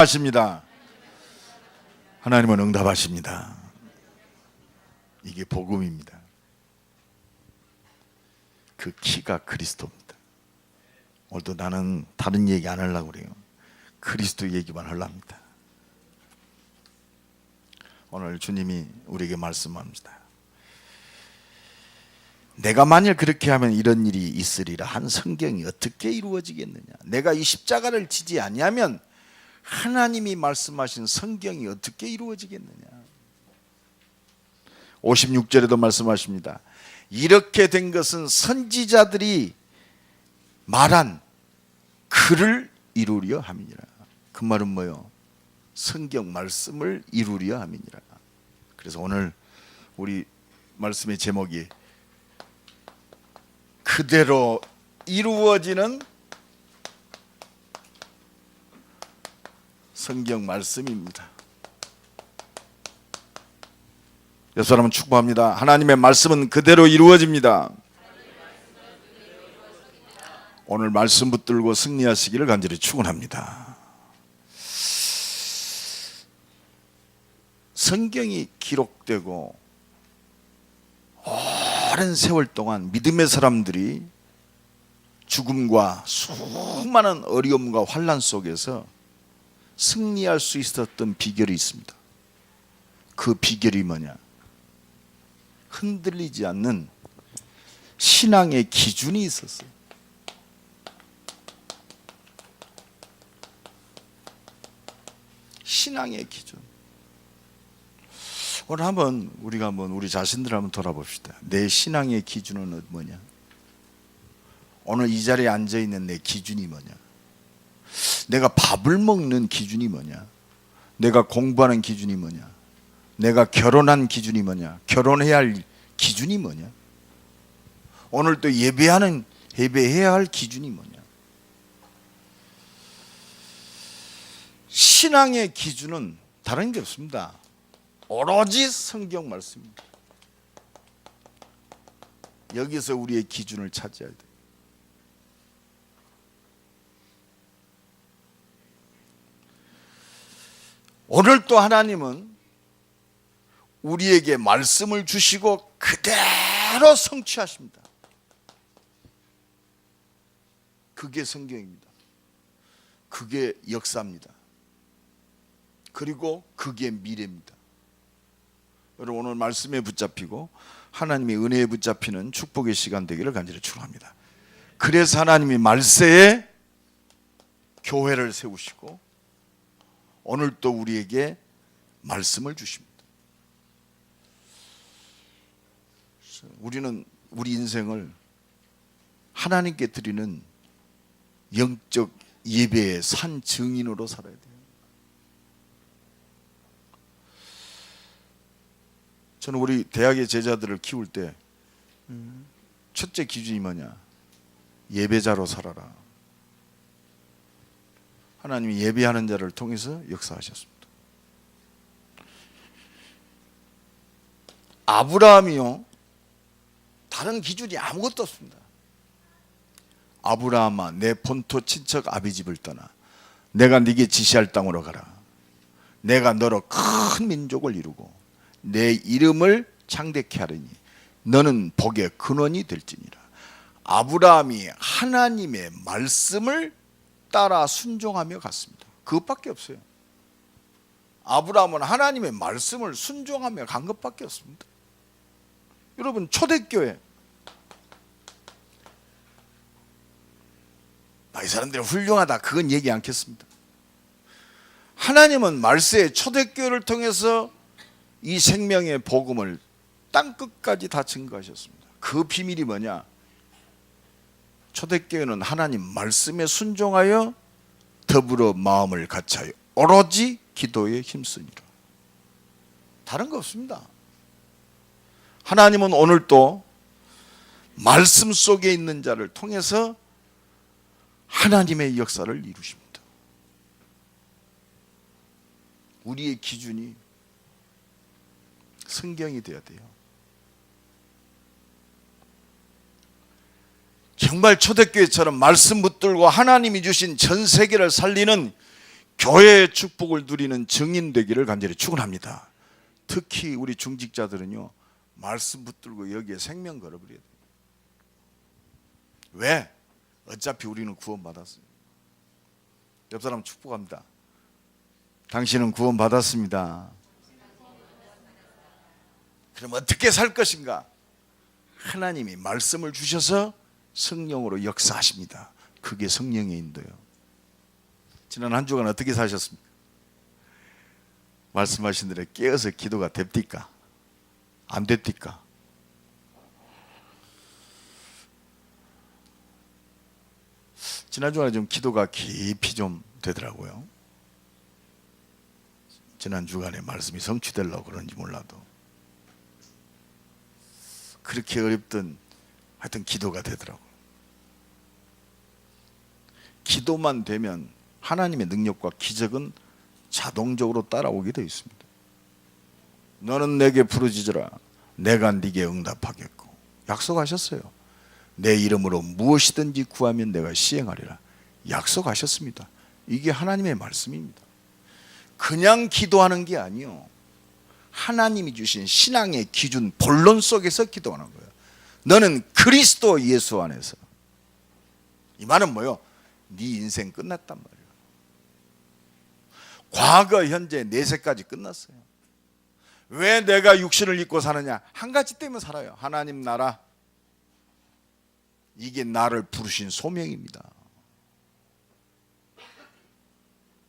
하십니다. 하나님은 응답하십니다. 이게 복음입니다. 그 키가 그리스도입니다. 오늘도 나는 다른 얘기 안 하려고 그래요. 그리스도 얘기만 하려합니다. 오늘 주님이 우리에게 말씀합니다. 내가 만일 그렇게 하면 이런 일이 있으리라 한 성경이 어떻게 이루어지겠느냐. 내가 이 십자가를 지지 아니하면 하나님이 말씀하신 성경이 어떻게 이루어지겠느냐. 56절에도 말씀하십니다. 이렇게 된 것은 선지자들이 말한 글을 이루려 함이니라. 그 말은 뭐요? 성경 말씀을 이루려 함이니라. 그래서 오늘 우리 말씀의 제목이 그대로 이루어지는 성경 말씀입니다. 옆 사람은 축복합니다. 하나님의 말씀은 그대로 이루어집니다. 오늘 말씀 붙들고 승리하시기를 간절히 축원합니다. 성경이 기록되고 오랜 세월 동안 믿음의 사람들이 죽음과 수많은 어려움과 환난 속에서 승리할 수 있었던 비결이 있습니다. 그 비결이 뭐냐? 흔들리지 않는 신앙의 기준이 있었어요. 신앙의 기준. 오늘 우리가 우리 자신들 한번 돌아봅시다. 내 신앙의 기준은 뭐냐? 오늘 이 자리에 앉아 있는 내 기준이 뭐냐? 내가 밥을 먹는 기준이 뭐냐? 내가 공부하는 기준이 뭐냐? 내가 결혼한 기준이 뭐냐? 결혼해야 할 기준이 뭐냐? 오늘 또 예배해야 할 기준이 뭐냐? 신앙의 기준은 다른 게 없습니다. 오로지 성경 말씀입니다. 여기서 우리의 기준을 찾아야 돼요. 오늘 또 하나님은 우리에게 말씀을 주시고 그대로 성취하십니다. 그게 성경입니다. 그게 역사입니다. 그리고 그게 미래입니다. 여러분 오늘 말씀에 붙잡히고 하나님의 은혜에 붙잡히는 축복의 시간 되기를 간절히 축원합니다. 그래서 하나님이 말세에 교회를 세우시고 오늘 또 우리에게 말씀을 주십니다. 우리는 우리 인생을 하나님께 드리는 영적 예배의 산 증인으로 살아야 돼요. 저는 우리 대학의 제자들을 키울 때 첫째 기준이 뭐냐? 예배자로 살아라. 하나님이 예배하는 자를 통해서 역사하셨습니다. 아브라함이요, 다른 기준이 아무것도 없습니다. 아브라함아, 내 본토 친척 아비 집을 떠나 내가 네게 지시할 땅으로 가라. 내가 너로 큰 민족을 이루고 내 이름을 창대케 하리니 너는 복의 근원이 될지니라. 아브라함이 하나님의 말씀을 따라 순종하며 갔습니다. 그것밖에 없어요. 아브라함은 하나님의 말씀을 순종하며 간 것밖에 없습니다. 여러분 초대교회, 이 사람들이 훌륭하다 그건 얘기 않겠습니다. 하나님은 말세에 초대교회를 통해서 이 생명의 복음을 땅끝까지 다 증거하셨습니다. 그 비밀이 뭐냐? 초대교회는 하나님 말씀에 순종하여 더불어 마음을 같이하여 오로지 기도에 힘쓰니라. 다른 거 없습니다. 하나님은 오늘도 말씀 속에 있는 자를 통해서 하나님의 역사를 이루십니다. 우리의 기준이 성경이 되어야 돼요. 정말 초대교회처럼 말씀 붙들고 하나님이 주신 전 세계를 살리는 교회의 축복을 누리는 증인 되기를 간절히 축원합니다. 특히 우리 중직자들은요, 말씀 붙들고 여기에 생명 걸어버려야 돼요. 왜? 어차피 우리는 구원받았어요. 옆 사람 축복합니다. 당신은 구원받았습니다. 그럼 어떻게 살 것인가? 하나님이 말씀을 주셔서 성령으로 역사하십니다. 그게 성령의 인도예요. 지난 한 주간 어떻게 사셨습니까? 말씀하신 대로 깨어서 기도가 됩니까? 안 됩니까? 지난 주간에 좀 기도가 깊이 좀 되더라고요. 지난 주간에 말씀이 성취되려고 그런지 몰라도 그렇게 어렵던 하여튼 기도가 되더라고요. 기도만 되면 하나님의 능력과 기적은 자동적으로 따라오게 되어 있습니다. 너는 내게 부르짖으라 내가 네게 응답하겠고, 약속하셨어요. 내 이름으로 무엇이든지 구하면 내가 시행하리라 약속하셨습니다. 이게 하나님의 말씀입니다. 그냥 기도하는 게 아니요, 하나님이 주신 신앙의 기준 본론 속에서 기도하는 거예요. 너는 그리스도 예수 안에서. 이 말은 뭐예요? 네 인생 끝났단 말이에요. 과거, 현재, 내세까지 끝났어요. 왜 내가 육신을 입고 사느냐? 한 가지 때문에 살아요. 하나님 나라. 이게 나를 부르신 소명입니다.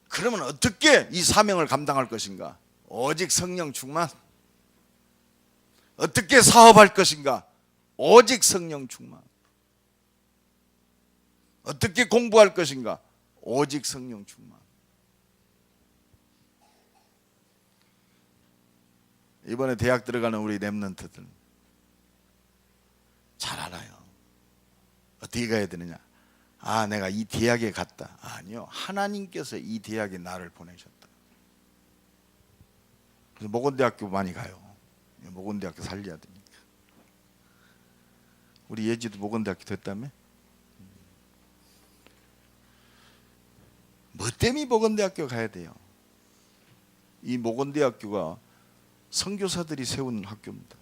그러면 어떻게 이 사명을 감당할 것인가? 오직 성령 충만. 어떻게 사업할 것인가? 오직 성령 충만. 어떻게 공부할 것인가? 오직 성령 충만. 이번에 대학 들어가는 우리 렘넌트들 잘 알아요. 어떻게 가야 되느냐? 아, 내가 이 대학에 갔다. 아니요, 하나님께서 이 대학에 나를 보내셨다. 그래서 모건대학교 많이 가요. 모건대학교 살려야 되니까. 우리 예지도 모건대학교 됐다며? 뭐 때문에 모건대학교 가야 돼요? 이 모건대학교가 선교사들이 세운 학교입니다.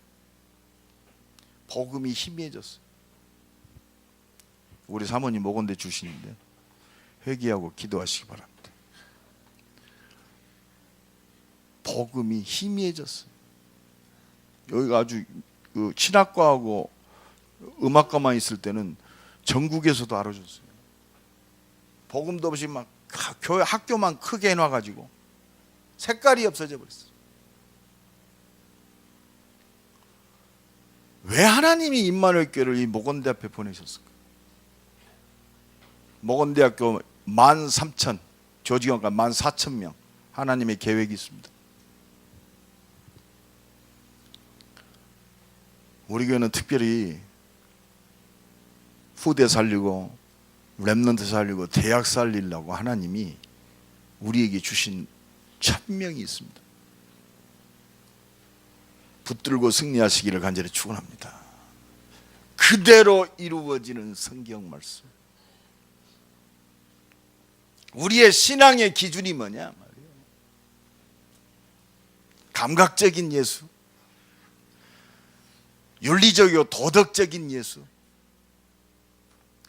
복음이 희미해졌어요. 우리 사모님 모건대 출신인데 회개하고 기도하시기 바랍니다. 복음이 희미해졌어요. 여기가 아주 신학과하고 음악과만 있을 때는 전국에서도 알아줬어요. 복음도 없이 막 교회 학교만 크게 해놔가지고 색깔이 없어져 버렸어요. 왜 하나님이 임마누엘 교회를 이 모건대 앞에 보내셨을까? 모건대학교 13,000, 조직원과 14,000명 하나님의 계획이 있습니다. 우리 교회는 특별히 후대 살리고 렘넌트 살리고 대학 살리려고 하나님이 우리에게 주신 천명이 있습니다. 붙들고 승리하시기를 간절히 축원합니다. 그대로 이루어지는 성경 말씀. 우리의 신앙의 기준이 뭐냐 말이에요. 감각적인 예수, 윤리적이고 도덕적인 예수,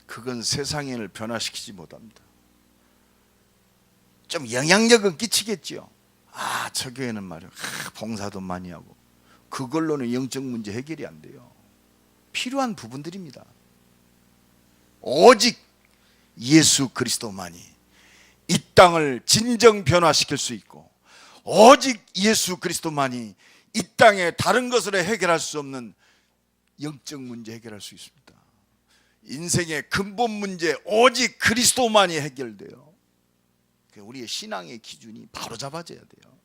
그건 세상을 변화시키지 못합니다. 좀 영향력은 끼치겠죠. 아, 저 교회는 말이야, 봉사도 많이 하고, 그걸로는 영적 문제 해결이 안 돼요. 필요한 부분들입니다. 오직 예수 그리스도만이 이 땅을 진정 변화시킬 수 있고, 오직 예수 그리스도만이 이 땅에 다른 것으로 해결할 수 없는 영적 문제 해결할 수 있습니다. 인생의 근본 문제 오직 그리스도만이 해결돼요. 우리의 신앙의 기준이 바로 잡아져야 돼요.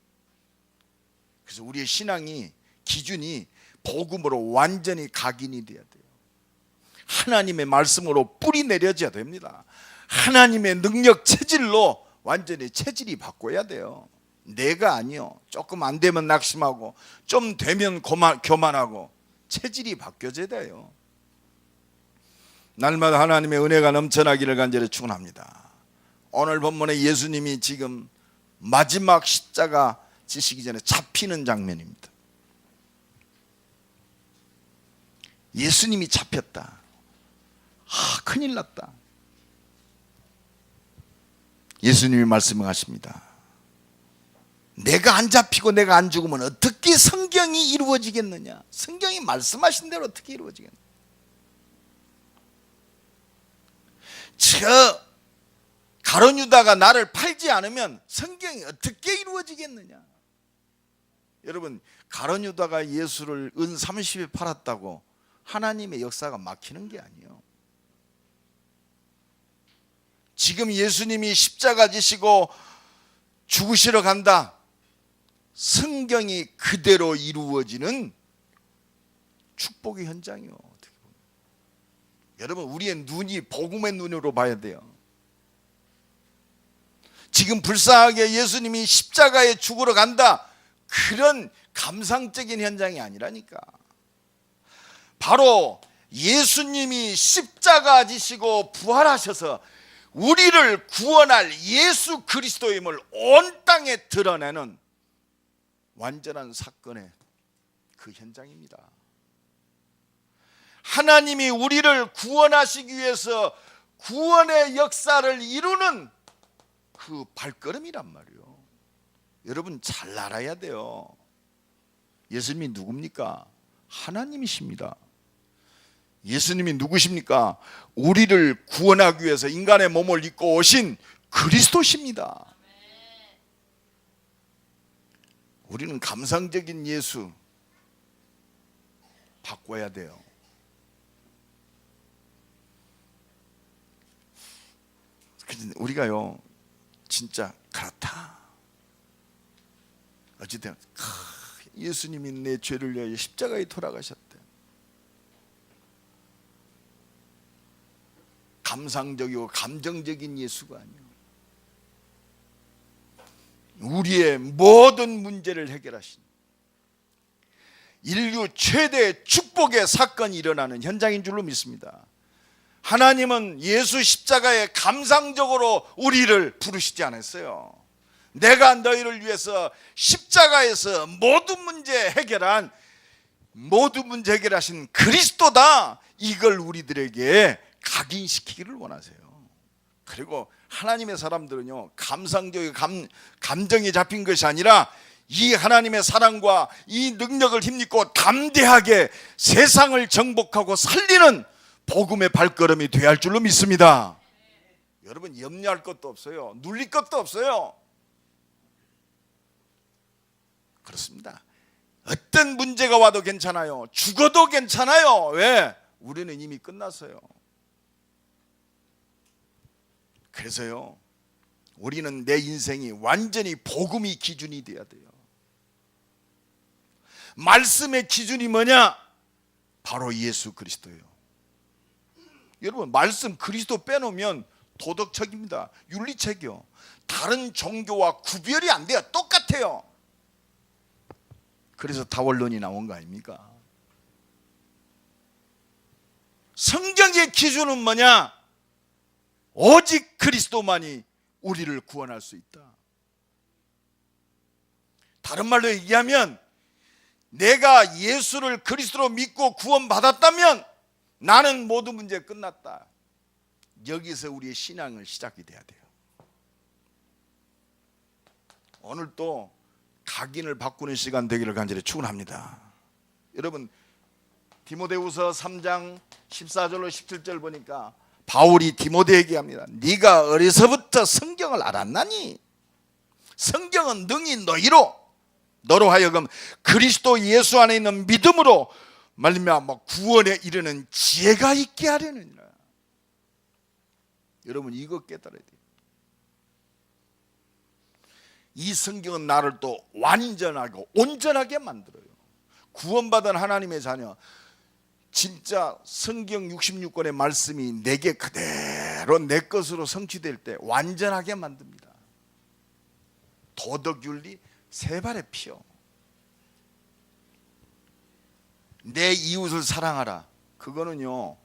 그래서 우리의 신앙이 기준이 복음으로 완전히 각인이 돼야 돼요. 하나님의 말씀으로 뿌리 내려져야 됩니다. 하나님의 능력 체질로 완전히 체질이 바꿔야 돼요. 내가 아니요, 조금 안 되면 낙심하고 좀 되면 교만하고 체질이 바뀌어져야 돼요. 날마다 하나님의 은혜가 넘쳐나기를 간절히 축원합니다. 오늘 본문에 예수님이 지금 마지막 십자가 지시기 전에 잡히는 장면입니다. 예수님이 잡혔다. 큰일 났다. 예수님이 말씀하십니다. 내가 안 잡히고 내가 안 죽으면 어떻게 성경이 이루어지겠느냐? 성경이 말씀하신 대로 어떻게 이루어지겠느냐? 저 가룟 유다가 나를 팔지 않으면 성경이 어떻게 이루어지겠느냐? 여러분, 가룟 유다가 예수를 은 30에 팔았다고 하나님의 역사가 막히는 게 아니에요. 지금 예수님이 십자가 지시고 죽으시러 간다. 성경이 그대로 이루어지는 축복의 현장이요. 어떻게 보면. 여러분, 우리의 눈이 복음의 눈으로 봐야 돼요. 지금 불쌍하게 예수님이 십자가에 죽으러 간다. 그런 감상적인 현장이 아니라니까. 바로 예수님이 십자가 지시고 부활하셔서 우리를 구원할 예수 그리스도임을 온 땅에 드러내는 완전한 사건의 그 현장입니다. 하나님이 우리를 구원하시기 위해서 구원의 역사를 이루는 그 발걸음이란 말이에요. 여러분 잘 알아야 돼요. 예수님이 누굽니까? 하나님이십니다. 예수님이 누구십니까? 우리를 구원하기 위해서 인간의 몸을 입고 오신 그리스도십니다. 우리는 감상적인 예수 바꿔야 돼요. 우리가요 진짜 그렇다. 어쨌든 예수님이 내 죄를 위하여 십자가에 돌아가셨대. 감상적이고 감정적인 예수가 아니에요. 우리의 모든 문제를 해결하신 인류 최대 축복의 사건이 일어나는 현장인 줄로 믿습니다. 하나님은 예수 십자가에 감상적으로 우리를 부르시지 않았어요. 내가 너희를 위해서 십자가에서 모든 문제 해결하신 그리스도다. 이걸 우리들에게 각인시키기를 원하세요. 그리고 하나님의 사람들은요 감상적인 감정이 잡힌 것이 아니라 이 하나님의 사랑과 이 능력을 힘입고 담대하게 세상을 정복하고 살리는 복음의 발걸음이 되어야 할 줄로 믿습니다. 여러분 염려할 것도 없어요. 눌릴 것도 없어요. 그렇습니다. 어떤 문제가 와도 괜찮아요. 죽어도 괜찮아요. 왜? 우리는 이미 끝났어요. 그래서요 우리는 내 인생이 완전히 복음이 기준이 돼야 돼요. 말씀의 기준이 뭐냐? 바로 예수 그리스도예요. 여러분 말씀 그리스도 빼놓으면 도덕책입니다. 윤리책이요. 다른 종교와 구별이 안 돼요. 똑같아요. 그래서 다원론이 나온 거 아닙니까? 성경의 기준은 뭐냐? 오직 그리스도만이 우리를 구원할 수 있다. 다른 말로 얘기하면 내가 예수를 그리스도로 믿고 구원받았다면 나는 모든 문제 끝났다. 여기서 우리의 신앙을 시작이 돼야 돼요. 오늘 또 각인을 바꾸는 시간 되기를 간절히 축원합니다. 여러분 디모데후서 3장 14절로 17절 보니까 바울이 디모데에게 합니다. 네가 어려서부터 성경을 알았나니 성경은 능히 너로 하여금 그리스도 예수 안에 있는 믿음으로 말미암아 구원에 이르는 지혜가 있게 하려느니라. 여러분 이거 깨달아야 돼요. 이 성경은 나를 또 완전하고 온전하게 만들어요. 구원받은 하나님의 자녀, 진짜 성경 66권의 말씀이 내게 그대로 내 것으로 성취될 때 완전하게 만듭니다. 도덕윤리 세 발의 피요. 내 이웃을 사랑하라. 그거는요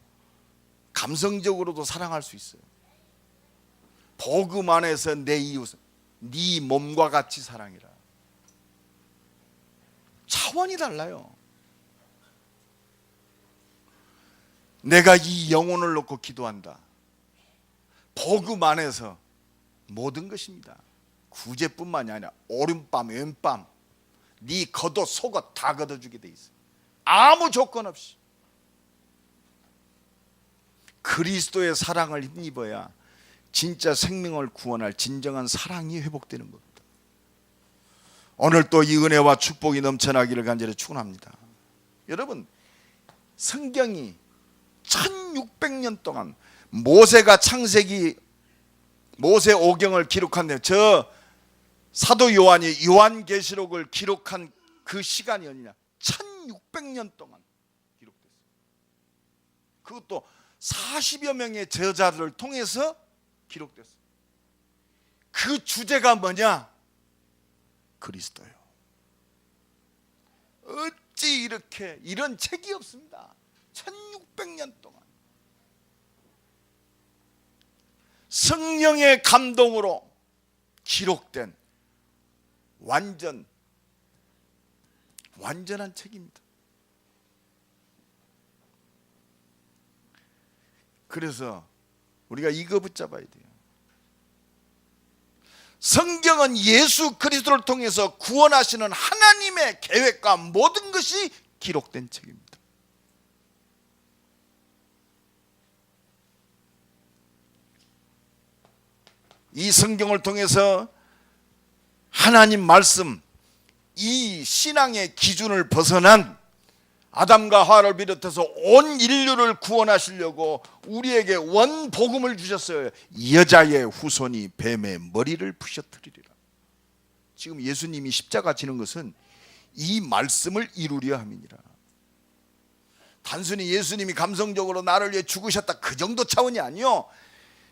감성적으로도 사랑할 수 있어요. 복음 안에서 내 이웃, 네 몸과 같이 사랑해라. 차원이 달라요. 내가 이 영혼을 놓고 기도한다. 복음 안에서 모든 것입니다. 구제뿐만이 아니라 오른밤 왼밤 네 겉옷 속옷 다 걷어주게 돼 있어요. 아무 조건 없이. 그리스도의 사랑을 힘입어야 진짜 생명을 구원할 진정한 사랑이 회복되는 겁니다. 오늘 또 이 은혜와 축복이 넘쳐나기를 간절히 축원합니다. 여러분, 성경이 1600년 동안 모세가 창세기 모세 오경을 기록한데 저 사도 요한이 요한계시록을 기록한 그 시간이 어디냐? 1600년 동안 기록됐어요. 그것도 40여 명의 저자들을 통해서 기록됐어요. 그 주제가 뭐냐? 그리스도요. 어찌 이렇게 이런 책이 없습니다. 1600년 동안 성령의 감동으로 기록된 완전한 책입니다. 그래서 우리가 이거 붙잡아야 돼요. 성경은 예수 그리스도를 통해서 구원하시는 하나님의 계획과 모든 것이 기록된 책입니다. 이 성경을 통해서 하나님 말씀, 이 신앙의 기준을 벗어난 아담과 하와를 비롯해서 온 인류를 구원하시려고 우리에게 원복음을 주셨어요. 여자의 후손이 뱀의 머리를 부셔뜨리리라. 지금 예수님이 십자가 지는 것은 이 말씀을 이루려 함이니라. 단순히 예수님이 감성적으로 나를 위해 죽으셨다 그 정도 차원이 아니요,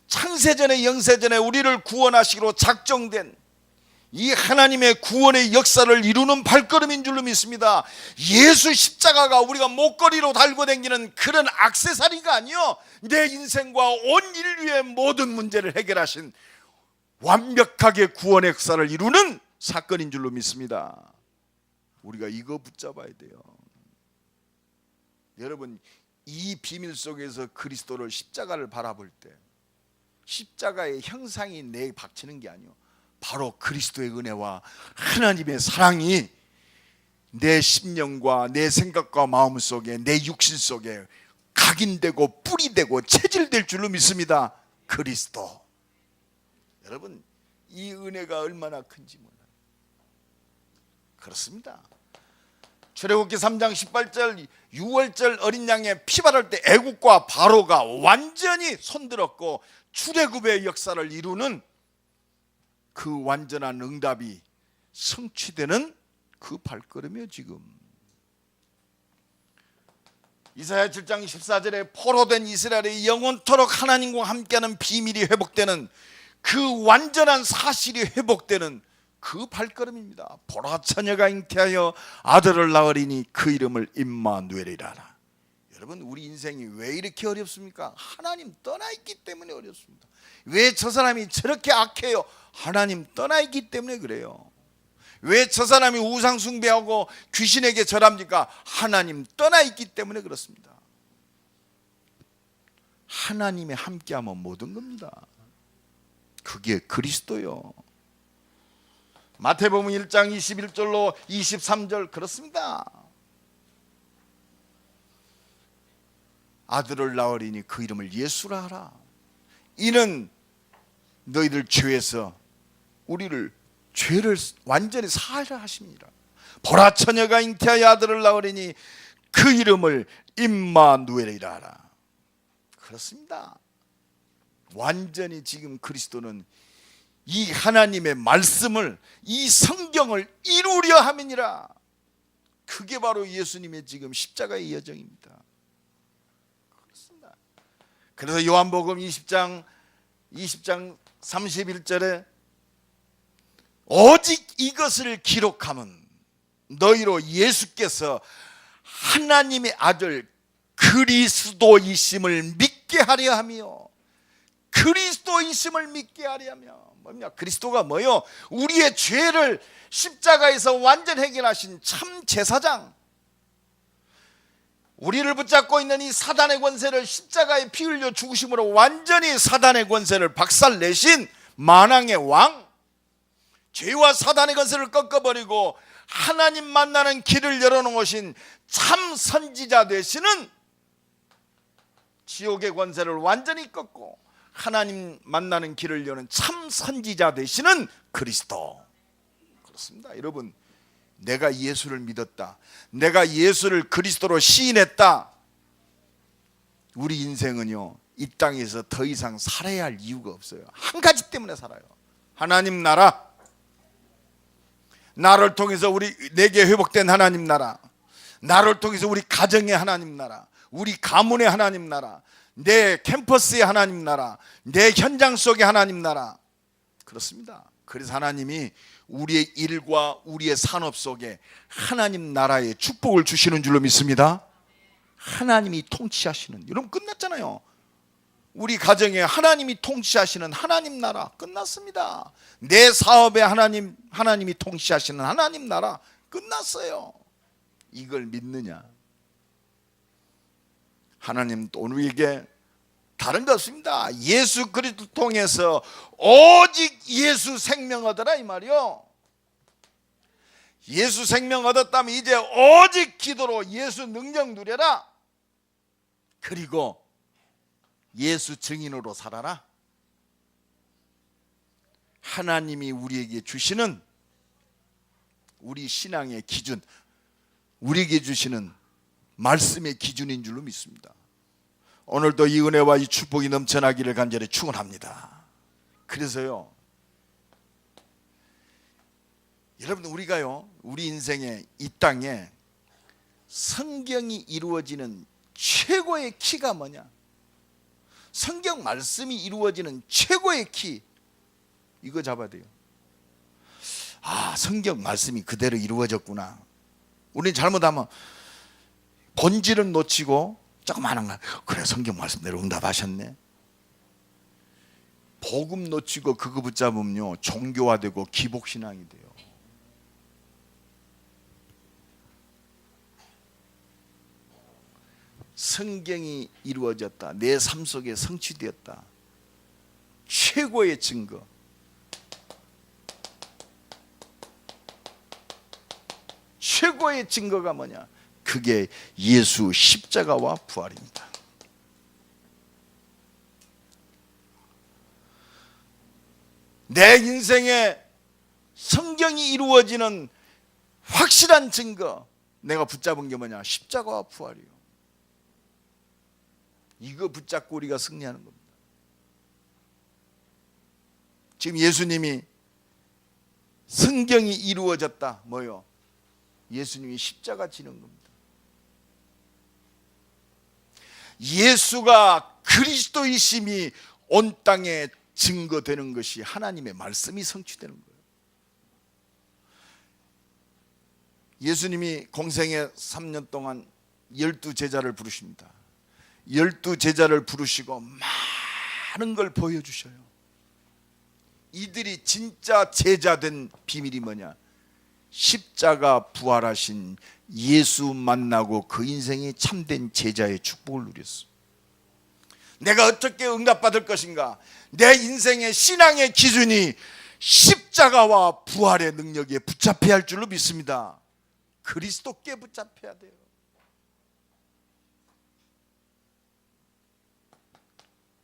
창세전에 영세전에 우리를 구원하시기로 작정된 이 하나님의 구원의 역사를 이루는 발걸음인 줄로 믿습니다. 예수 십자가가 우리가 목걸이로 달고 다니는 그런 액세서리가 아니요, 내 인생과 온 인류의 모든 문제를 해결하신 완벽하게 구원의 역사를 이루는 사건인 줄로 믿습니다. 우리가 이거 붙잡아야 돼요. 여러분, 이 비밀 속에서 그리스도를 십자가를 바라볼 때 십자가의 형상이 내에 박히는 게 아니요, 바로 그리스도의 은혜와 하나님의 사랑이 내 심령과 내 생각과 마음 속에, 내 육신 속에 각인되고 뿌리되고 체질될 줄로 믿습니다. 그리스도. 여러분, 이 은혜가 얼마나 큰지 몰라요. 그렇습니다. 출애굽기 3장 18절 6월절 어린 양의 피 바를 때 애국과 바로가 완전히 손들었고 출애굽의 역사를 이루는 그 완전한 응답이 성취되는 그 발걸음이에요. 지금 이사야 7장 14절에 포로된 이스라엘의 영원토록 하나님과 함께하는 비밀이 회복되는 그 완전한 사실이 회복되는 그 발걸음입니다. 보라, 처녀가 잉태하여 아들을 낳으리니 그 이름을 임마누엘이라. 여러분, 우리 인생이 왜 이렇게 어렵습니까? 하나님 떠나 있기 때문에 어렵습니다. 왜 저 사람이 저렇게 악해요? 하나님 떠나 있기 때문에 그래요. 왜 저 사람이 우상 숭배하고 귀신에게 절합니까? 하나님 떠나 있기 때문에 그렇습니다. 하나님이 함께하면 모든 겁니다. 그게 그리스도요. 마태복음 1장 21절로 23절 그렇습니다. 아들을 낳으리니 그 이름을 예수라 하라. 이는 너희들 죄에서 우리를 죄를 완전히 사하려 하십니다. 보라, 처녀가 잉태하여 아들을 낳으리니 그 이름을 임마누엘이라 하라. 그렇습니다. 완전히 지금 그리스도는 이 하나님의 말씀을, 이 성경을 이루려 함이니라. 그게 바로 예수님의 지금 십자가의 여정입니다. 그렇습니다. 그래서 요한복음 20장 31절에 오직 이것을 기록하면 너희로 예수께서 하나님의 아들 그리스도이심을 믿게 하려 하며, 그리스도이심을 믿게 하려 하며 뭐냐? 그리스도가 뭐요? 우리의 죄를 십자가에서 완전 해결하신 참 제사장. 우리를 붙잡고 있는 이 사단의 권세를 십자가에 피 흘려 죽으심으로 완전히 사단의 권세를 박살내신 만왕의 왕, 죄와 사단의 권세를 꺾어버리고 하나님 만나는 길을 열어놓으신 참 선지자 되시는, 지옥의 권세를 완전히 꺾고 하나님 만나는 길을 여는 참 선지자 되시는 그리스도. 그렇습니다. 여러분, 내가 예수를 믿었다, 내가 예수를 그리스도로 시인했다, 우리 인생은요 이 땅에서 더 이상 살아야 할 이유가 없어요. 한 가지 때문에 살아요. 하나님 나라, 나를 통해서 내게 회복된 하나님 나라, 나를 통해서 우리 가정의 하나님 나라, 우리 가문의 하나님 나라, 내 캠퍼스의 하나님 나라, 내 현장 속의 하나님 나라. 그렇습니다. 그래서 하나님이 우리의 일과 우리의 산업 속에 하나님 나라의 축복을 주시는 줄로 믿습니다. 하나님이 통치하시는, 여러분 끝났잖아요. 우리 가정에 하나님이 통치하시는 하나님 나라 끝났습니다. 내 사업에 하나님이 통치하시는 하나님 나라 끝났어요. 이걸 믿느냐? 하나님 또 우리에게 다른 거 없습니다. 예수 그리스도 통해서 오직 예수 생명 얻어라 이 말이요. 예수 생명 얻었다면 이제 오직 기도로 예수 능력 누려라. 그리고 예수 증인으로 살아라. 하나님이 우리에게 주시는 우리 신앙의 기준, 우리에게 주시는 말씀의 기준인 줄로 믿습니다. 오늘도 이 은혜와 이 축복이 넘쳐나기를 간절히 축원합니다. 그래서요, 여러분 우리가요 우리 인생에 이 땅에 성경이 이루어지는 최고의 키가 뭐냐? 성경 말씀이 이루어지는 최고의 키, 이거 잡아야 돼요. 아, 성경 말씀이 그대로 이루어졌구나. 우리는 잘못하면 본질은 놓치고 조그마한 거, 그래 성경 말씀대로 응답하셨네. 복음 놓치고 그거 붙잡으면요 종교화되고 기복신앙이 돼요. 성경이 이루어졌다, 내 삶 속에 성취되었다, 최고의 증거. 최고의 증거가 뭐냐? 그게 예수 십자가와 부활입니다. 내 인생에 성경이 이루어지는 확실한 증거, 내가 붙잡은 게 뭐냐? 십자가와 부활이요. 이거 붙잡고 우리가 승리하는 겁니다. 지금 예수님이 성경이 이루어졌다, 뭐요? 예수님이 십자가 지는 겁니다. 예수가 그리스도이심이 온 땅에 증거되는 것이 하나님의 말씀이 성취되는 거예요. 예수님이 공생애 3년 동안 12제자를 부르십니다. 12제자를 부르시고 많은 걸 보여주셔요. 이들이 진짜 제자된 비밀이 뭐냐? 십자가 부활하신 예수 만나고 그 인생이 참된 제자의 축복을 누렸어. 내가 어떻게 응답받을 것인가? 내 인생의 신앙의 기준이 십자가와 부활의 능력에 붙잡혀야 할 줄로 믿습니다. 그리스도께 붙잡혀야 돼요.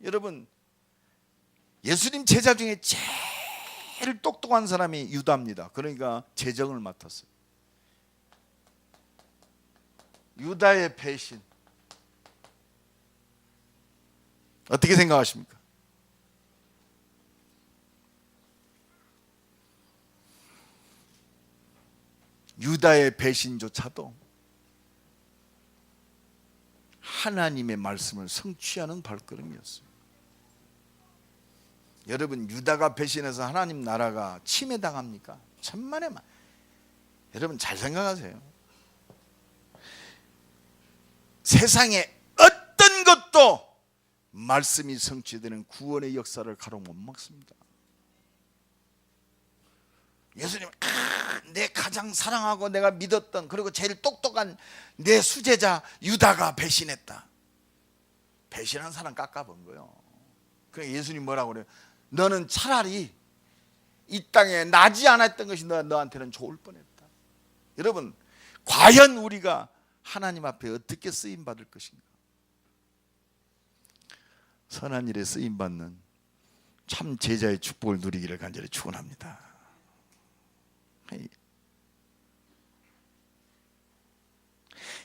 여러분, 예수님 제자 중에 제일 똑똑한 사람이 유다입니다. 그러니까 재정을 맡았어요. 유다의 배신, 어떻게 생각하십니까? 유다의 배신조차도 하나님의 말씀을 성취하는 발걸음이었어요. 여러분, 유다가 배신해서 하나님 나라가 침해당합니까? 천만에만. 여러분 잘 생각하세요. 세상에 어떤 것도 말씀이 성취되는 구원의 역사를 가로 못 막습니다. 예수님, 내 가장 사랑하고 내가 믿었던, 그리고 제일 똑똑한 내 수제자 유다가 배신했다. 배신한 사람 깎아본 거예요. 그러니까 예수님 뭐라고 그래요? 너는 차라리 이 땅에 나지 않았던 것이 너한테는 좋을 뻔했다. 여러분, 과연 우리가 하나님 앞에 어떻게 쓰임 받을 것인가? 선한 일에 쓰임 받는 참 제자의 축복을 누리기를 간절히 축원합니다.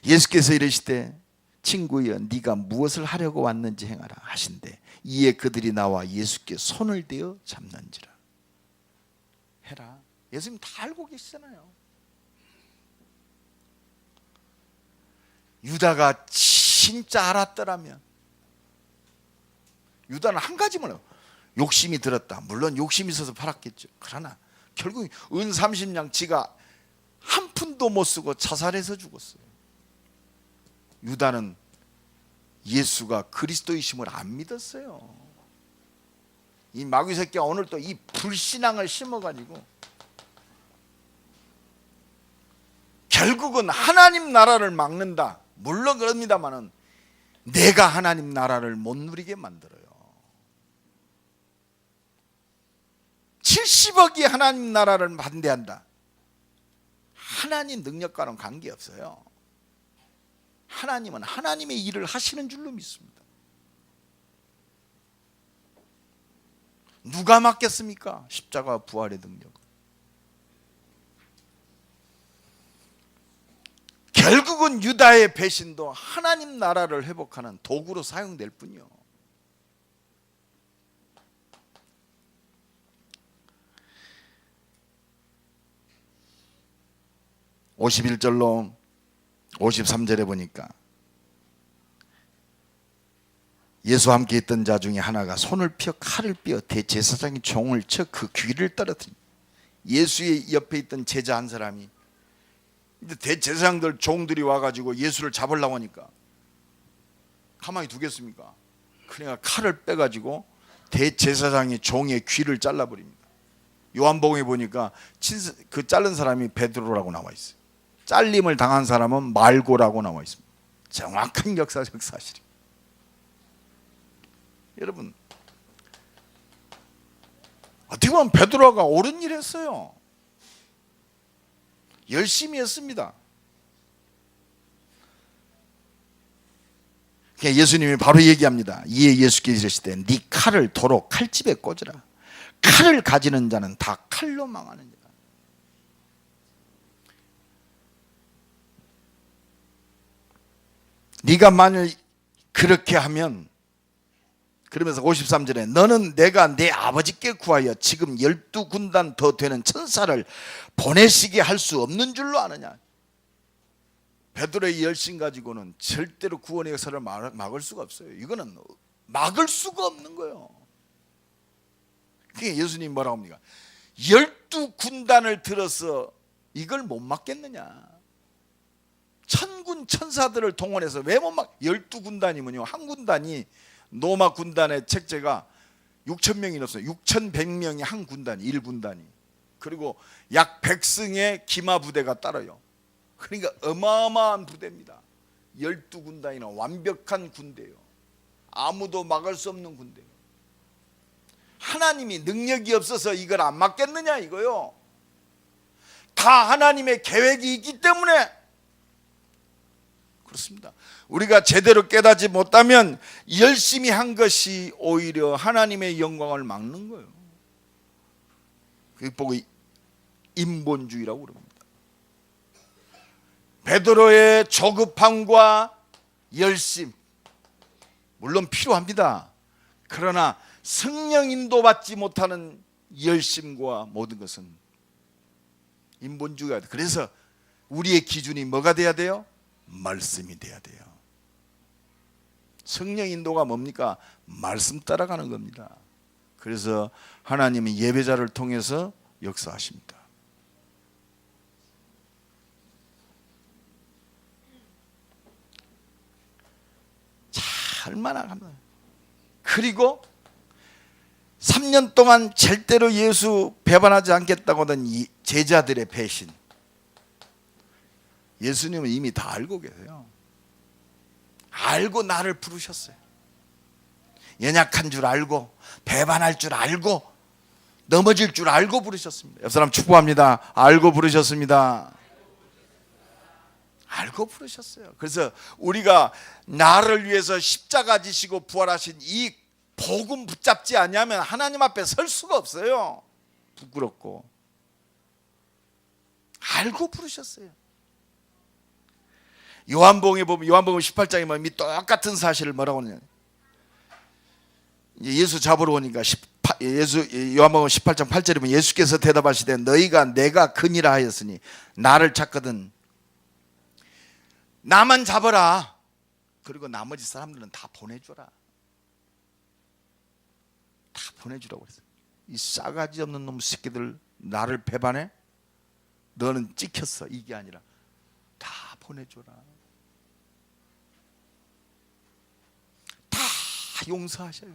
예수께서 이르시되 친구여 네가 무엇을 하려고 왔는지 행하라 하신대 이에 그들이 나와 예수께 손을 대어 잡는지라. 해라. 예수님 다 알고 계시잖아요. 유다가 진짜 알았더라면, 유다는 한 가지만 욕심이 들었다. 물론 욕심이 있어서 팔았겠죠. 그러나 결국 은 30냥 지가 한 푼도 못 쓰고 자살해서 죽었어요. 유다는 예수가 그리스도이심을 안 믿었어요. 이 마귀 새끼가 오늘 또 이 불신앙을 심어가지고 결국은 하나님 나라를 막는다. 물론 그럽니다만은 내가 하나님 나라를 못 누리게 만들어요. 70억이 하나님 나라를 반대한다. 하나님 능력과는 관계없어요. 하나님은 하나님의 일을 하시는 줄로 믿습니다. 누가 맡겠습니까? 십자가 부활의 능력. 결국은 유다의 배신도 하나님 나라를 회복하는 도구로 사용될 뿐이요. (51절로) 53절에 보니까 예수와 함께 있던 자 중에 하나가 손을 펴 칼을 삐어 대제사장의 종을 쳐 그 귀를 떨어뜨린. 예수의 옆에 있던 제자 한 사람이 이제 대제사장들 종들이 와가지고 예수를 잡으려고 하니까 가만히 두겠습니까? 그러니까 칼을 빼가지고 대제사장의 종의 귀를 잘라버립니다. 요한복음에 보니까 그 자른 사람이 베드로라고 나와 있어요. 잘림을 당한 사람은 말고라고 나와 있습니다. 정확한 역사적 사실이에요. 여러분, 어떻게 보면 베드로가 옳은 일 했어요. 열심히 했습니다. 예수님이 바로 얘기합니다. 이에 예수께서 이르시되 네 칼을 도로 칼집에 꽂으라. 칼을 가지는 자는 다 칼로 망하는 자라. 네가 만일 그렇게 하면, 그러면서 53절에 너는 내가 내 아버지께 구하여 지금 12군단 더 되는 천사를 보내시게 할 수 없는 줄로 아느냐. 베드로의 열심 가지고는 절대로 구원의 역사를 막을 수가 없어요. 이거는 막을 수가 없는 거예요. 그게 예수님 뭐라고 합니까? 12군단을 들어서 이걸 못 막겠느냐. 천군 천사들을 동원해서 왜 못 막? 12군단이면요, 한 군단이 로마 군단의 책제가 6,000명이 넘었어요. 6,100명이 한 군단이, 1군단이. 그리고 약 100승의 기마 부대가 따라요. 그러니까 어마어마한 부대입니다. 12군단이나 완벽한 군대예요. 아무도 막을 수 없는 군대예요. 하나님이 능력이 없어서 이걸 안 막겠느냐 이거요. 다 하나님의 계획이 있기 때문에 그렇습니다. 우리가 제대로 깨닫지 못하면 열심히 한 것이 오히려 하나님의 영광을 막는 거예요. 그게 보고 인본주의라고 그럽니다. 베드로의 조급함과 열심 물론 필요합니다. 그러나 성령 인도받지 못하는 열심과 모든 것은 인본주의가 돼요. 그래서 우리의 기준이 뭐가 돼야 돼요? 말씀이 돼야 돼요. 성령 인도가 뭡니까? 말씀 따라가는 겁니다. 그래서 하나님은 예배자를 통해서 역사하십니다. 자, 얼마나 감사해요. 그리고 3년 동안 절대로 예수 배반하지 않겠다고 하던 이 제자들의 배신, 예수님은 이미 다 알고 계세요. 알고 나를 부르셨어요. 연약한 줄 알고, 배반할 줄 알고, 넘어질 줄 알고 부르셨습니다. 옆 사람 축복합니다. 알고 부르셨습니다. 알고 부르셨어요. 그래서 우리가 나를 위해서 십자가 지시고 부활하신 이 복음 붙잡지 않으면 하나님 앞에 설 수가 없어요. 부끄럽고. 알고 부르셨어요. 요한복음에 보면, 요한복음 18장에 보면 똑같은 사실을 뭐라고 하느냐, 예수 잡으러 오니까 요한복음 18장 8절에 보면 예수께서 대답하시되 너희가 내가 그니라 하였으니 나를 찾거든 나만 잡아라. 그리고 나머지 사람들은 다 보내줘라. 다 보내주라고 그랬어요. 이 싸가지 없는 놈 새끼들 나를 배반해? 너는 찍혔어. 이게 아니라 다 보내줘라. 다 용서하셔요.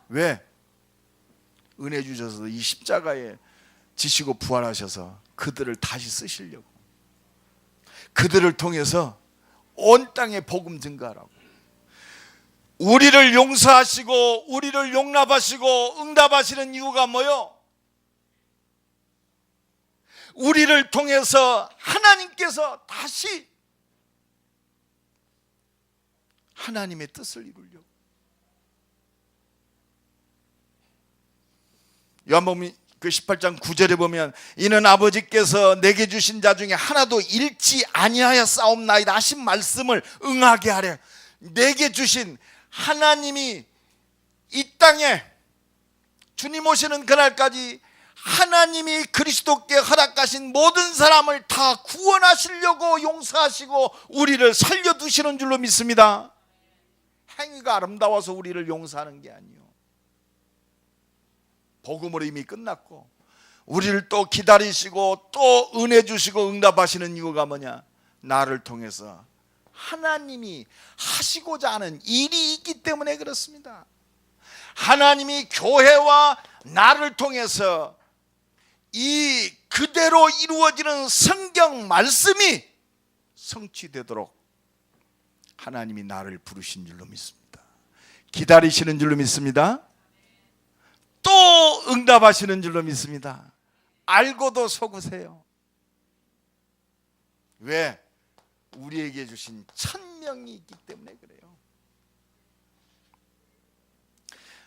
왜? 은혜 주셔서 이 십자가에 지시고 부활하셔서 그들을 다시 쓰시려고, 그들을 통해서 온 땅에 복음 증거하라고. 우리를 용서하시고 우리를 용납하시고 응답하시는 이유가 뭐요? 우리를 통해서 하나님께서 다시 하나님의 뜻을 이루려고. 요한복음 그 18장 9절에 보면 이는 아버지께서 내게 주신 자 중에 하나도 잃지 아니하여 싸움나이다 하신 말씀을 응하게 하려. 내게 주신 하나님이 이 땅에 주님 오시는 그날까지 하나님이 그리스도께 허락하신 모든 사람을 다 구원하시려고 용서하시고 우리를 살려두시는 줄로 믿습니다. 행위가 아름다워서 우리를 용서하는 게 아니요, 복음으로 이미 끝났고 우리를 또 기다리시고 또 은혜 주시고 응답하시는 이유가 뭐냐? 나를 통해서 하나님이 하시고자 하는 일이 있기 때문에 그렇습니다. 하나님이 교회와 나를 통해서 이 그대로 이루어지는 성경 말씀이 성취되도록 하나님이 나를 부르신 줄로 믿습니다. 기다리시는 줄로 믿습니다. 또 응답하시는 줄로 믿습니다. 알고도 속으세요. 왜? 우리에게 주신 천명이 있기 때문에 그래요.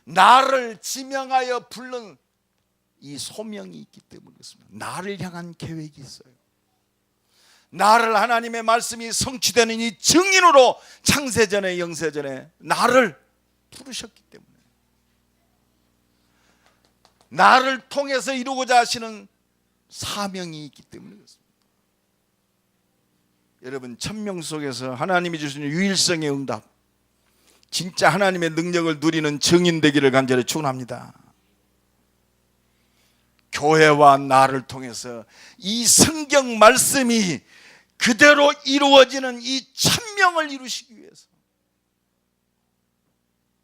나를 지명하여 부른 이 소명이 있기 때문에 그렇습니다. 나를 향한 계획이 있어요. 나를 하나님의 말씀이 성취되는 이 증인으로 창세전에 영세전에 나를 부르셨기 때문에, 나를 통해서 이루고자 하시는 사명이 있기 때문에 그렇습니다. 여러분, 천명 속에서 하나님이 주시는 유일성의 응답, 진짜 하나님의 능력을 누리는 증인 되기를 간절히 축원합니다. 교회와 나를 통해서 이 성경 말씀이 그대로 이루어지는 이 천명을 이루시기 위해서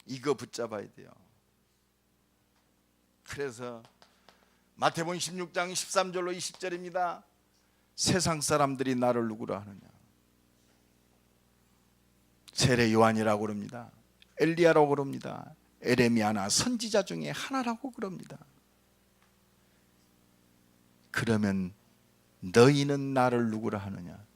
이거 붙잡아야 돼요. 그래서 마태복음 16장 13절로 20절입니다. 세상 사람들이 나를 누구라 하느냐? 세례 요한이라고 그럽니다. 엘리야라고 그럽니다. 에레미야나 선지자 중에 하나라고 그럽니다. 그러면 너희는 나를 누구라 하느냐?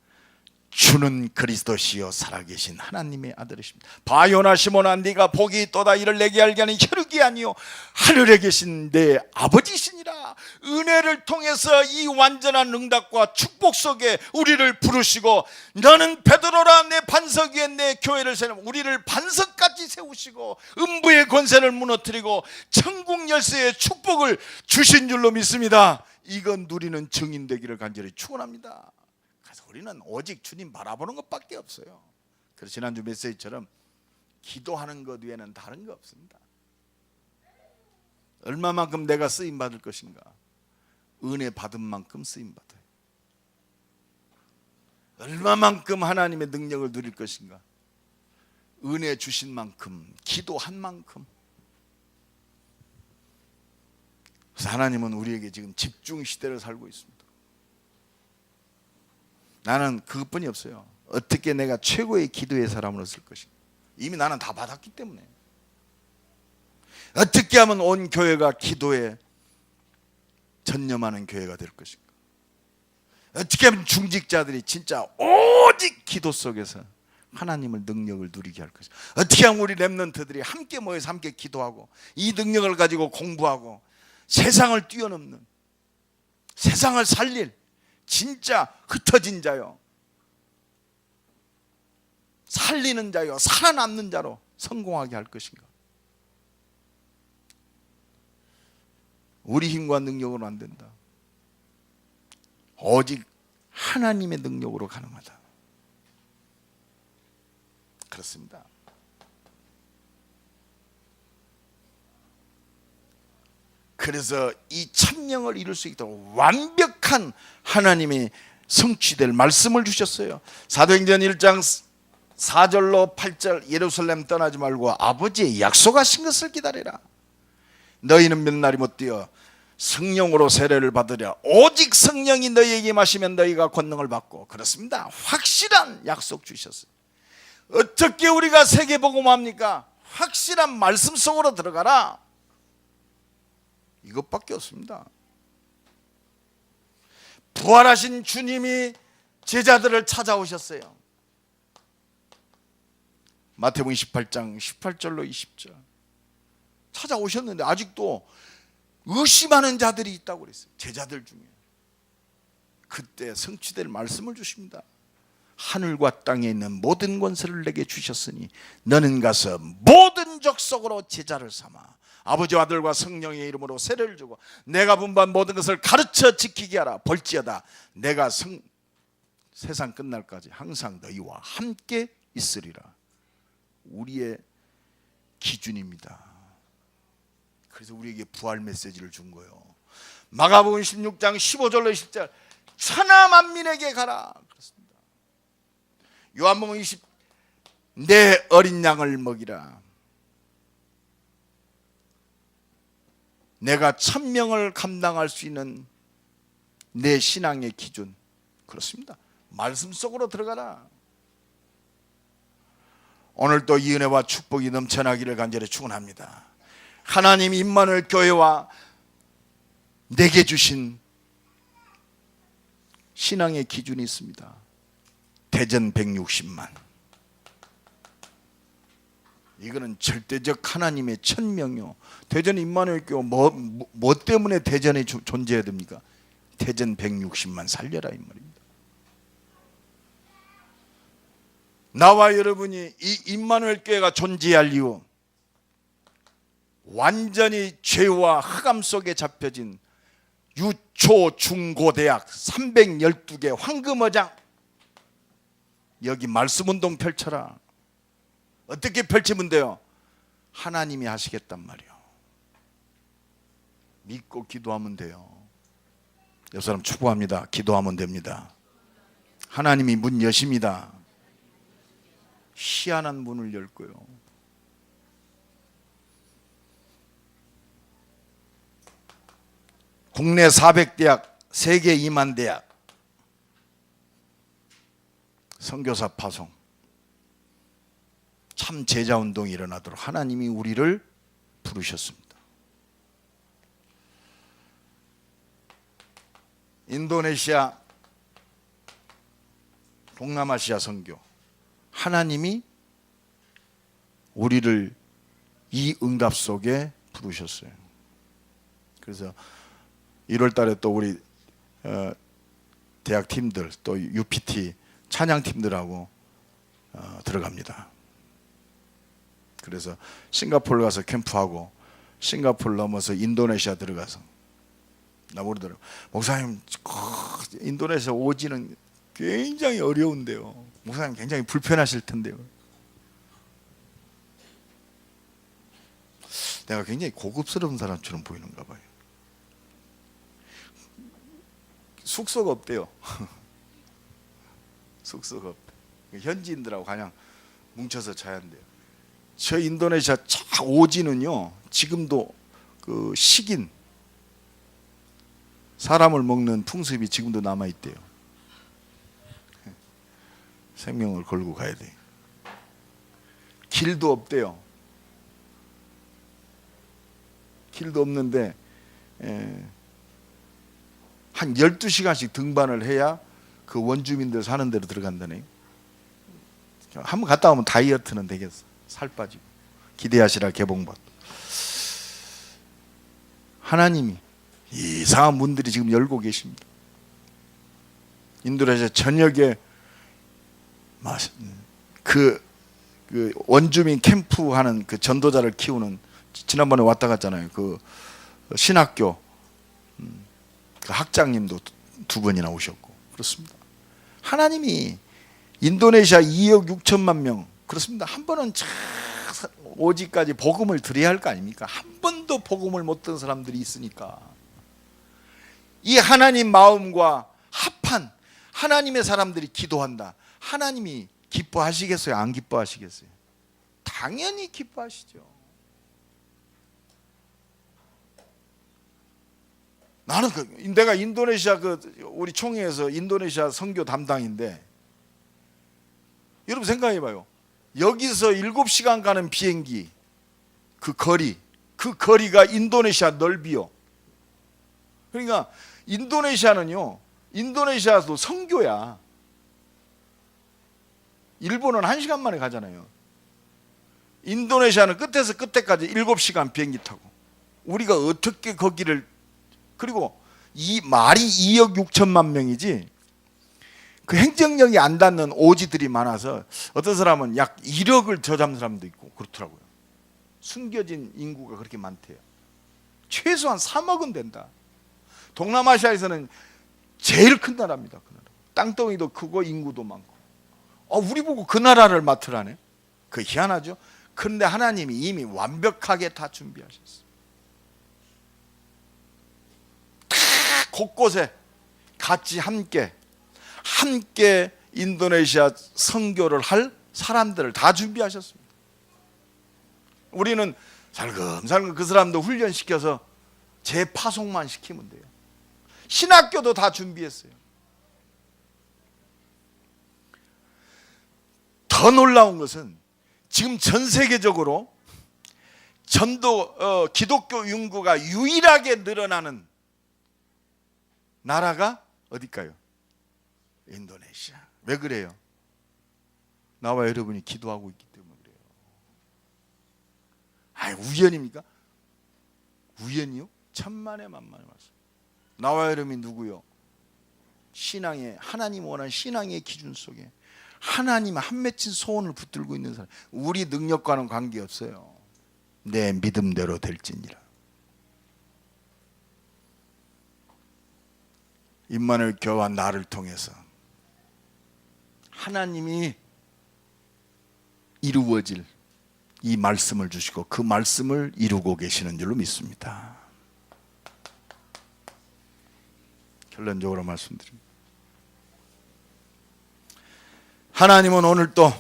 주는 그리스도시요 살아계신 하나님의 아들이십니다. 바요나 시몬아, 네가 복이 있도다. 이를 내게 알게 하는 혈육이 아니요 하늘에 계신 내 아버지시니라. 은혜를 통해서 이 완전한 응답과 축복 속에 우리를 부르시고, 너는 베드로라 내 반석 위에 내 교회를 세우고 우리를 반석같이 세우시고 음부의 권세를 무너뜨리고 천국 열쇠의 축복을 주신 줄로 믿습니다. 이건 누리는 증인 되기를 간절히 축원합니다. 그래서 우리는 오직 주님 바라보는 것밖에 없어요. 그래서 지난주 메시지처럼 기도하는 것 외에는 다른 거 없습니다. 얼마만큼 내가 쓰임 받을 것인가? 은혜 받은 만큼 쓰임 받아요. 얼마만큼 하나님의 능력을 누릴 것인가? 은혜 주신 만큼, 기도한 만큼. 그래서 하나님은 우리에게 지금 집중 시대를 살고 있습니다. 나는 그것뿐이 없어요. 어떻게 내가 최고의 기도의 사람으로 쓸 것인가. 이미 나는 다 받았기 때문에. 어떻게 하면 온 교회가 기도에 전념하는 교회가 될 것인가. 어떻게 하면 중직자들이 진짜 오직 기도 속에서 하나님을 능력을 누리게 할 것인가. 어떻게 하면 우리 렘넌트들이 함께 모여서 함께 기도하고 이 능력을 가지고 공부하고 세상을 뛰어넘는, 세상을 살릴 진짜 흩어진 자요, 살리는 자요, 살아남는 자로 성공하게 할 것인가. 우리 힘과 능력으로 안 된다. 오직 하나님의 능력으로 가능하다. 그렇습니다. 그래서 이 천명을 이룰 수 있도록 완벽한 하나님의 성취될 말씀을 주셨어요. 사도행전 1장 4절로 8절, 예루살렘 떠나지 말고 아버지의 약속하신 것을 기다리라. 너희는 몇 날이 못 되어 성령으로 세례를 받으랴. 오직 성령이 너희에게 임하시면 너희가 권능을 받고. 그렇습니다. 확실한 약속 주셨어요. 어떻게 우리가 세계복음합니까? 확실한 말씀 속으로 들어가라. 이것밖에 없습니다. 부활하신 주님이 제자들을 찾아오셨어요. 마태복음 28장 18절로 20절 찾아오셨는데 아직도 의심하는 자들이 있다고 그랬어요. 제자들 중에. 그때 성취될 말씀을 주십니다. 하늘과 땅에 있는 모든 권세를 내게 주셨으니 너는 가서 모든 족속으로 제자를 삼아 아버지와 아들과 성령의 이름으로 세례를 주고 내가 분부한 모든 것을 가르쳐 지키게 하라. 볼지어다 내가 세상 끝날까지 항상 너희와 함께 있으리라. 우리의 기준입니다. 그래서 우리에게 부활 메시지를 준 거예요. 마가복음 16장 15절로 20절 천하 만민에게 가라. 그렇습니다. 요한복음 20 내 어린 양을 먹이라. 내가 천명을 감당할 수 있는 내 신앙의 기준. 그렇습니다. 말씀 속으로 들어가라. 오늘도 이 은혜와 축복이 넘쳐나기를 간절히 축원합니다. 하나님 임마누엘 교회와 내게 주신 신앙의 기준이 있습니다. 대전 160만. 이거는 절대적 하나님의 천명이요. 대전 임마누엘 교회 뭐 때문에 대전이 존재해야 됩니까? 대전 160만 살려라 이 말입니다. 나와 여러분이 이 임마누엘 교회가 존재할 이유, 완전히 죄와 흑암 속에 잡혀진 유초 중고대학 312개 황금어장, 여기 말씀운동 펼쳐라. 어떻게 펼치면 돼요? 하나님이 하시겠단 말이요. 믿고 기도하면 돼요. 옆 사람 축복합니다. 기도하면 됩니다. 하나님이 문 여십니다. 희한한 문을 열 거예요. 국내 400대학, 세계 2만 대학, 선교사 파송, 참 제자운동이 일어나도록 하나님이 우리를 부르셨습니다. 인도네시아, 동남아시아 선교, 하나님이 우리를 이 응답 속에 부르셨어요. 그래서 1월 달에 또 우리 대학 팀들, 또 UPT 찬양 팀들하고 들어갑니다. 그래서 싱가포르 가서 캠프하고 싱가포르 넘어서 인도네시아 들어가서 나보더라고요. 목사님, 인도네시아 오지는 굉장히 어려운데요. 목사님 굉장히 불편하실 텐데요. 내가 굉장히 고급스러운 사람처럼 보이는가 봐요. 숙소가 없대요. 숙소가 없대. 현지인들하고 그냥 뭉쳐서 자야 한대요. 저 인도네시아 오지는요, 지금도 그 식인 사람을 먹는 풍습이 지금도 남아있대요. 생명을 걸고 가야 돼요. 길도 없대요. 길도 없는데 한 12시간씩 등반을 해야 그 원주민들 사는 데로 들어간다네. 한번 갔다 오면 다이어트는 되겠어. 살 빠지고. 기대하시라 개봉받. 하나님이 이상한 문들이 지금 열고 계십니다. 인도네시아 전역에 그 원주민 캠프하는 그 전도자를 키우는, 지난번에 왔다 갔잖아요. 그 신학교 그 학장님도 두 번이나 오셨고 그렇습니다. 하나님이 인도네시아 2억 6천만 명, 그렇습니다. 한 번은 오지까지 복음을 드려야 할 거 아닙니까? 한 번도 복음을 못 듣는 사람들이 있으니까 이 하나님 마음과 합한 하나님의 사람들이 기도한다. 하나님이 기뻐하시겠어요? 안 기뻐하시겠어요? 당연히 기뻐하시죠. 나는 내가 인도네시아 우리 총회에서 인도네시아 선교 담당인데, 여러분 생각해봐요. 여기서 7시간 가는 비행기 그 거리가 인도네시아 넓이요. 그러니까 인도네시아는요, 인도네시아도 선교야. 일본은 1시간 만에 가잖아요. 인도네시아는 끝에서 끝에까지 7시간 비행기 타고, 우리가 어떻게 거기를, 그리고 이 말이 2억 6천만 명이지 그 행정력이 안 닿는 오지들이 많아서 어떤 사람은 약 1억을 더 잡는 사람도 있고 그렇더라고요. 숨겨진 인구가 그렇게 많대요. 최소한 3억은 된다. 동남아시아에서는 제일 큰 나라입니다. 그 나라. 땅덩이도 크고 인구도 많고. 우리 보고 그 나라를 맡으라네. 그 희한하죠. 그런데 하나님이 이미 완벽하게 다 준비하셨어요. 다 곳곳에 같이 함께 인도네시아 선교를 할 사람들을 다 준비하셨습니다. 우리는 살금살금 그 사람도 훈련시켜서 재파송만 시키면 돼요. 신학교도 다 준비했어요. 더 놀라운 것은 지금 전 세계적으로 기독교 인구가 유일하게 늘어나는 나라가 어딜까요? 인도네시아. 왜 그래요? 나와 여러분이 기도하고 있기 때문에 그래요. 우연입니까? 우연이요? 천만에 만만에 왔어요. 나와 여러분이 누구요? 신앙의, 하나님 원하는 신앙의 기준 속에 하나님 한 맺힌 소원을 붙들고 있는 사람. 우리 능력과는 관계없어요. 내 믿음대로 될지니라. 임마누엘 교회와 나를 통해서 하나님이 이루어질 이 말씀을 주시고 그 말씀을 이루고 계시는 줄로 믿습니다. 결론적으로 말씀드립니다. 하나님은 오늘 또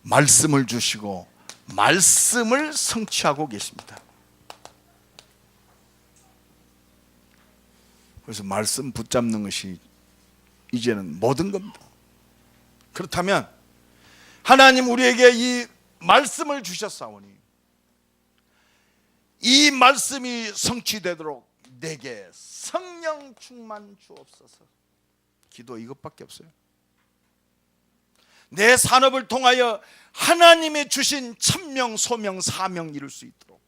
말씀을 주시고 말씀을 성취하고 계십니다. 그래서 말씀 붙잡는 것이 이제는 모든 겁니다. 그렇다면 하나님 우리에게 이 말씀을 주셨사오니 이 말씀이 성취되도록 내게 성령 충만 주옵소서. 기도 이것밖에 없어요. 내 산업을 통하여 하나님의 주신 천명, 소명, 사명 이룰 수 있도록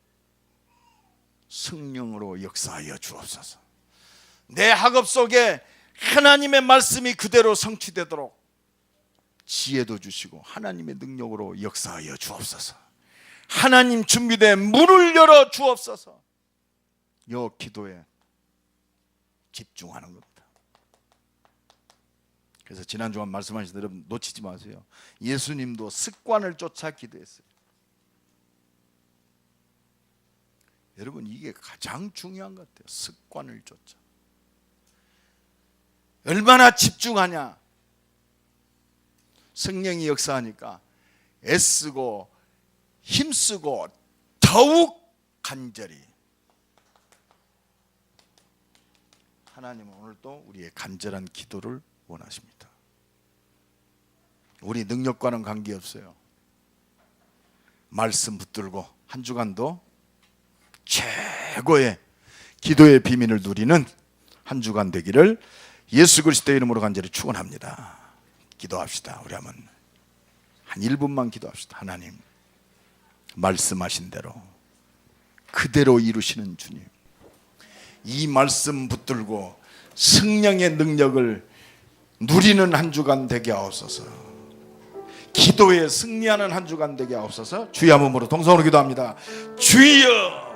성령으로 역사하여 주옵소서. 내 학업 속에 하나님의 말씀이 그대로 성취되도록 지혜도 주시고 하나님의 능력으로 역사하여 주옵소서. 하나님 준비된 문을 열어 주옵소서. 요 기도에 집중하는 겁니다. 그래서 지난주에 말씀하신 대로 여러분 놓치지 마세요. 예수님도 습관을 쫓아 기도했어요. 여러분 이게 가장 중요한 것 같아요. 습관을 쫓아. 얼마나 집중하냐. 성령이 역사하니까 애쓰고 힘쓰고 더욱 간절히 하나님은 오늘도 우리의 간절한 기도를 원하십니다. 우리 능력과는 관계없어요. 말씀 붙들고 한 주간도 최고의 기도의 비밀을 누리는 한 주간 되기를 예수 그리스도의 이름으로 간절히 축원합니다. 기도합시다. 우리 한번 한 1분만 기도합시다. 하나님, 말씀하신 대로 그대로 이루시는 주님, 이 말씀 붙들고 성령의 능력을 누리는 한 주간 되게 하옵소서. 기도에 승리하는 한 주간 되게 하옵소서. 주의 한번으로 동성으로 기도합니다. 주여,